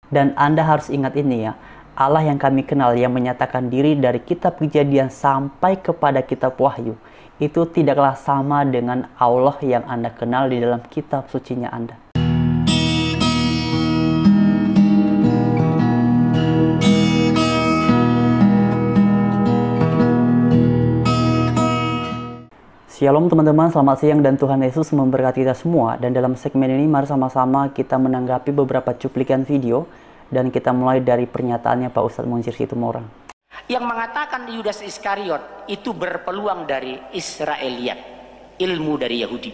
Dan Anda harus ingat ini ya, Allah yang kami kenal yang menyatakan diri dari kitab Kejadian sampai kepada kitab Wahyu, itu tidaklah sama dengan Allah yang Anda kenal di dalam kitab sucinya Anda. Shalom teman-teman, selamat siang dan Tuhan Yesus memberkati kita semua. Dan dalam segmen ini mari sama-sama kita menanggapi beberapa cuplikan video. Dan kita mulai dari pernyataannya Pak Ustadz Munsir Situmorang. Yang mengatakan Yudas Iskariot itu berpeluang dari Israeliat, ilmu dari Yahudi,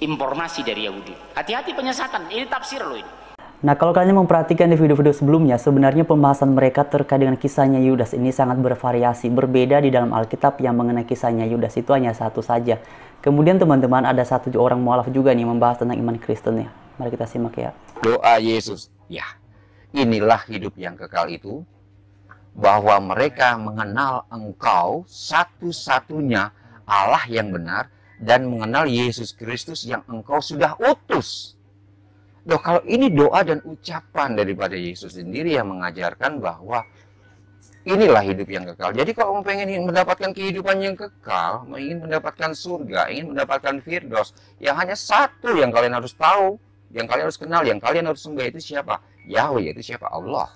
informasi dari Yahudi. Hati-hati penyesatan, ini tafsir loh ini. Nah, kalau kalian memperhatikan di video-video sebelumnya, sebenarnya pembahasan mereka terkait dengan kisahnya Yudas ini sangat bervariasi, berbeda di dalam Alkitab yang mengenai kisahnya Yudas itu hanya satu saja. Kemudian teman-teman ada satu orang mualaf juga nih membahas tentang iman Kristen ya. Mari kita simak ya. Doa Yesus, ya, inilah hidup yang kekal itu, bahwa mereka mengenal Engkau satu-satunya Allah yang benar dan mengenal Yesus Kristus yang Engkau sudah utus. Loh, kalau ini doa dan ucapan daripada Yesus sendiri yang mengajarkan bahwa inilah hidup yang kekal. Jadi kalau mau pengen mendapatkan kehidupan yang kekal, ingin mendapatkan surga, ingin mendapatkan firdaus, yang hanya satu yang kalian harus tahu, yang kalian harus kenal, yang kalian harus sembah itu siapa? Yahweh, itu siapa? Allah.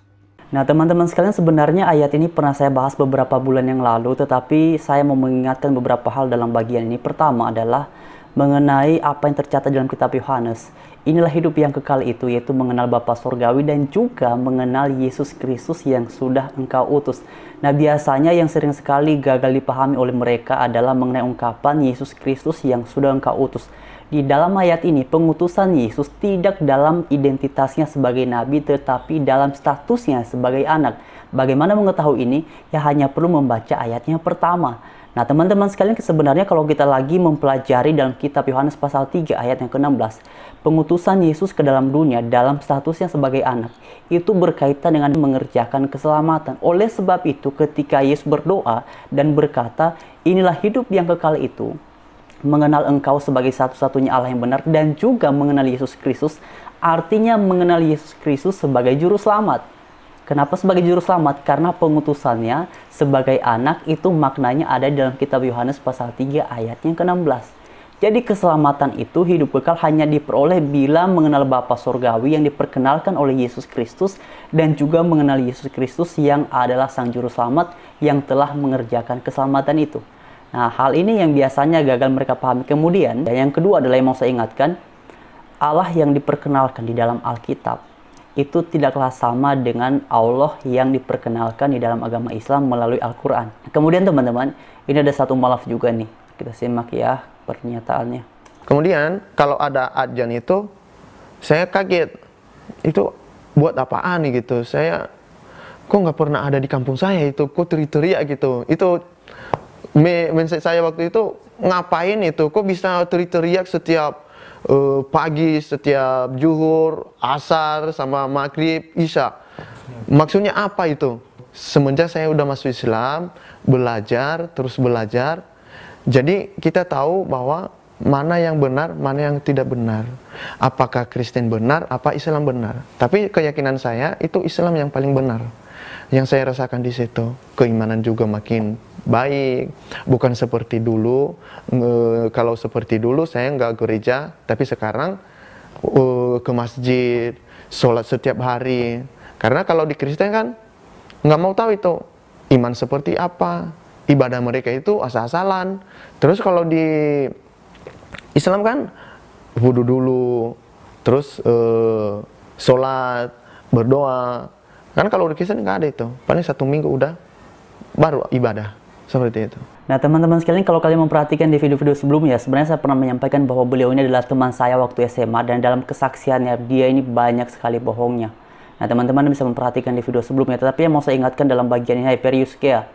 Nah teman-teman sekalian, sebenarnya ayat ini pernah saya bahas beberapa bulan yang lalu, tetapi saya mau mengingatkan beberapa hal dalam bagian ini. Pertama adalah mengenai apa yang tercatat dalam kitab Yohanes. Inilah hidup yang kekal itu, yaitu mengenal Bapa Surgawi dan juga mengenal Yesus Kristus yang sudah Engkau utus. Nah biasanya yang sering sekali gagal dipahami oleh mereka adalah mengenai ungkapan Yesus Kristus yang sudah Engkau utus. Di dalam ayat ini, pengutusan Yesus tidak dalam identitasnya sebagai nabi, tetapi dalam statusnya sebagai anak. Bagaimana mengetahui ini? Ya hanya perlu membaca ayatnya pertama. Nah teman-teman sekalian, sebenarnya kalau kita lagi mempelajari dalam kitab Yohanes pasal 3 ayat yang ke-16, pengutusan Yesus ke dalam dunia dalam statusnya sebagai anak, itu berkaitan dengan mengerjakan keselamatan. Oleh sebab itu ketika Yesus berdoa dan berkata, inilah hidup yang kekal itu, mengenal Engkau sebagai satu-satunya Allah yang benar dan juga mengenal Yesus Kristus, artinya mengenal Yesus Kristus sebagai juru selamat. Kenapa sebagai juru selamat? Karena pengutusannya sebagai anak itu maknanya ada dalam kitab Yohanes pasal 3 ayat yang ke-16. Jadi keselamatan itu hidup kekal hanya diperoleh bila mengenal Bapa Surgawi yang diperkenalkan oleh Yesus Kristus dan juga mengenal Yesus Kristus yang adalah Sang Juru Selamat yang telah mengerjakan keselamatan itu. Nah, hal ini yang biasanya gagal mereka pahami. Kemudian, yang kedua adalah yang mau saya ingatkan, Allah yang diperkenalkan di dalam Alkitab itu tidaklah sama dengan Allah yang diperkenalkan di dalam agama Islam melalui Al-Quran. Kemudian teman-teman, ini ada satu mualaf juga nih. Kita simak ya pernyataannya. Kemudian, kalau ada adjan itu, saya kaget. Itu buat apaan nih gitu. Saya, kok nggak pernah ada di kampung saya itu, kok teriak-teriak gitu. Itu, mindset saya waktu itu, ngapain itu, kok bisa teriak-teriak setiap pagi, setiap zuhur, asar, sama maghrib, isya. Maksudnya apa itu? Semenjak saya udah masuk Islam, belajar, terus belajar. Jadi kita tahu bahwa mana yang benar, mana yang tidak benar. Apakah Kristen benar, apa Islam benar. Tapi keyakinan saya itu Islam yang paling benar. Yang saya rasakan di situ, keimanan juga makin baik, bukan seperti dulu. Kalau seperti dulu saya nggak gereja, tapi sekarang ke masjid, sholat setiap hari. Karena kalau di Kristen kan nggak mau tahu itu iman seperti apa, ibadah mereka itu asal-asalan. Terus kalau di Islam kan wudhu dulu, terus sholat, berdoa. Kan kalau di Kristen nggak ada itu, paling 1 minggu udah baru ibadah. Seperti itu. Nah teman-teman sekalian, kalau kalian memperhatikan di video-video sebelumnya, sebenarnya saya pernah menyampaikan bahwa beliau ini adalah teman saya waktu SMA, dan dalam kesaksiannya dia ini banyak sekali bohongnya. Nah teman-teman bisa memperhatikan di video sebelumnya, tetapi yang mau saya ingatkan dalam bagian ini, Hyperiuskea,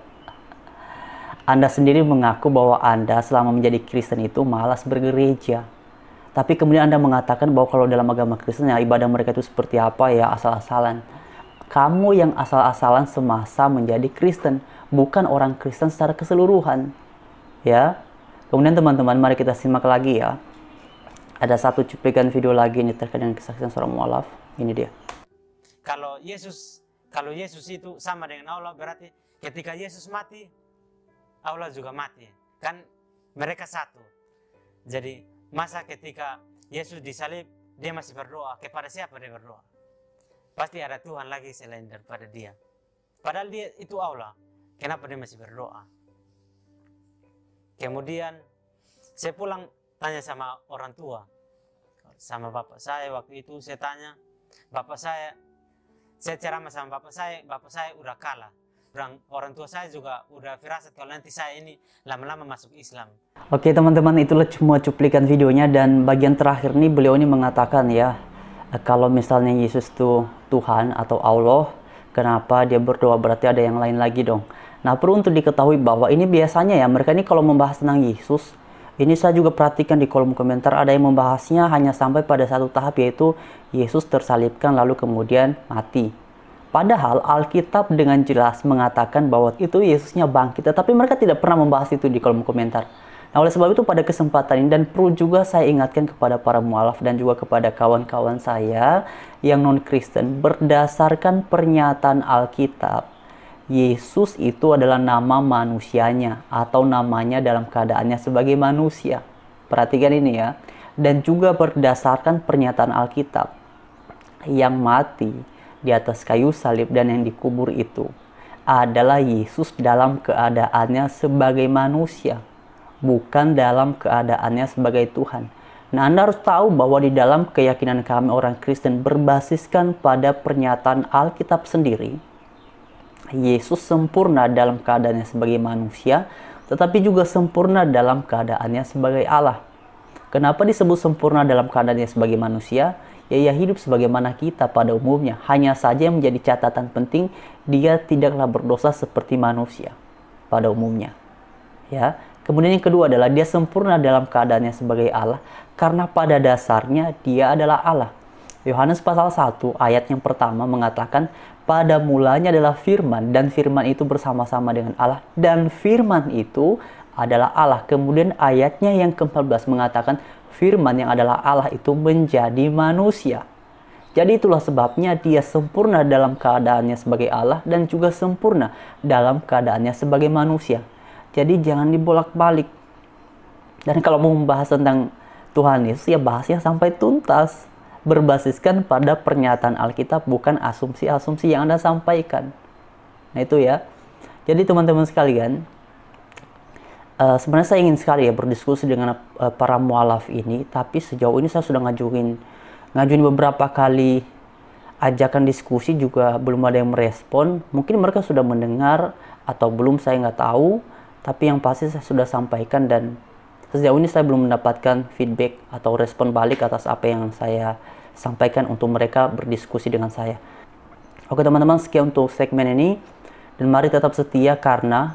Anda sendiri mengaku bahwa Anda selama menjadi Kristen itu malas bergereja. Tapi kemudian Anda mengatakan bahwa kalau dalam agama Kristen ya ibadah mereka itu seperti apa ya, asal-asalan. Kamu yang asal-asalan semasa menjadi Kristen, bukan orang Kristen secara keseluruhan. Ya. Kemudian teman-teman, mari kita simak lagi ya. Ada satu cuplikan video lagi ini terkait dengan kesaksian seorang mualaf. Ini dia. kalau Yesus itu sama dengan Allah, berarti ketika Yesus mati, Allah juga mati. Kan mereka satu. Jadi masa ketika Yesus disalib, dia masih berdoa, kepada siapa dia berdoa? Pasti ada Tuhan lagi selain daripada dia. Padahal dia itu Allah. Kenapa dia masih berdoa? Kemudian saya pulang tanya sama orang tua, sama bapak saya waktu itu. Saya tanya, bapak saya ceramah sama bapak saya udah kalah. Orang tua saya juga udah firasat kalau nanti saya ini lama-lama masuk Islam. Oke teman-teman, itulah cuma cuplikan videonya, dan bagian terakhir nih beliau ini mengatakan ya, kalau misalnya Yesus itu Tuhan atau Allah, kenapa dia berdoa? Berarti ada yang lain lagi dong. Nah, perlu untuk diketahui bahwa ini biasanya ya, mereka ini kalau membahas tentang Yesus, ini saya juga perhatikan di kolom komentar ada yang membahasnya hanya sampai pada satu tahap, yaitu Yesus tersalibkan lalu kemudian mati. Padahal Alkitab dengan jelas mengatakan bahwa itu Yesusnya bangkit, tetapi mereka tidak pernah membahas itu di kolom komentar. Nah, oleh sebab itu pada kesempatan ini, dan perlu juga saya ingatkan kepada para mualaf dan juga kepada kawan-kawan saya yang non-Kristen, berdasarkan pernyataan Alkitab, Yesus itu adalah nama manusianya atau namanya dalam keadaannya sebagai manusia. Perhatikan ini ya. Dan juga berdasarkan pernyataan Alkitab, yang mati di atas kayu salib dan yang dikubur itu adalah Yesus dalam keadaannya sebagai manusia, bukan dalam keadaannya sebagai Tuhan. Nah, Anda harus tahu bahwa di dalam keyakinan kami orang Kristen berbasiskan pada pernyataan Alkitab sendiri, Yesus sempurna dalam keadaannya sebagai manusia, tetapi juga sempurna dalam keadaannya sebagai Allah. Kenapa disebut sempurna dalam keadaannya sebagai manusia? Ya, ia hidup sebagaimana kita pada umumnya. Hanya saja yang menjadi catatan penting, dia tidaklah berdosa seperti manusia pada umumnya. Ya. Kemudian yang kedua adalah dia sempurna dalam keadaannya sebagai Allah, karena pada dasarnya dia adalah Allah. Yohanes pasal 1 ayat yang pertama mengatakan, pada mulanya adalah firman, dan firman itu bersama-sama dengan Allah, dan firman itu adalah Allah. Kemudian ayatnya yang ke-14 mengatakan, firman yang adalah Allah itu menjadi manusia. Jadi itulah sebabnya dia sempurna dalam keadaannya sebagai Allah dan juga sempurna dalam keadaannya sebagai manusia. Jadi jangan dibolak-balik. Dan kalau mau membahas tentang Tuhan Yesus, ya bahasnya sampai tuntas. Berbasiskan pada pernyataan Alkitab, bukan asumsi-asumsi yang Anda sampaikan. Nah itu ya. Jadi teman-teman sekalian, sebenarnya saya ingin sekali ya berdiskusi dengan para mualaf ini, tapi sejauh ini saya sudah ngajuin beberapa kali ajakan diskusi, juga belum ada yang merespon. Mungkin mereka sudah mendengar atau belum, saya nggak tahu, tapi yang pasti saya sudah sampaikan, dan sejauh ini saya belum mendapatkan feedback atau respon balik atas apa yang saya sampaikan untuk mereka berdiskusi dengan saya. Oke teman-teman, sekian untuk segmen ini, dan mari tetap setia karena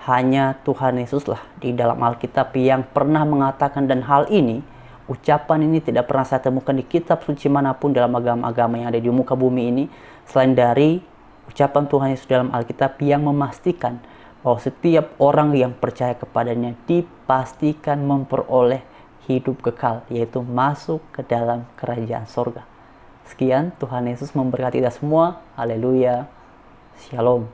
hanya Tuhan Yesuslah di dalam Alkitab yang pernah mengatakan, dan hal ini, ucapan ini tidak pernah saya temukan di kitab suci manapun dalam agama-agama yang ada di muka bumi ini, selain dari ucapan Tuhan Yesus dalam Alkitab yang memastikan bahwa setiap orang yang percaya kepadanya dipastikan memperoleh hidup kekal, yaitu masuk ke dalam kerajaan sorga. Sekian, Tuhan Yesus memberkati kita semua. Haleluya. Shalom.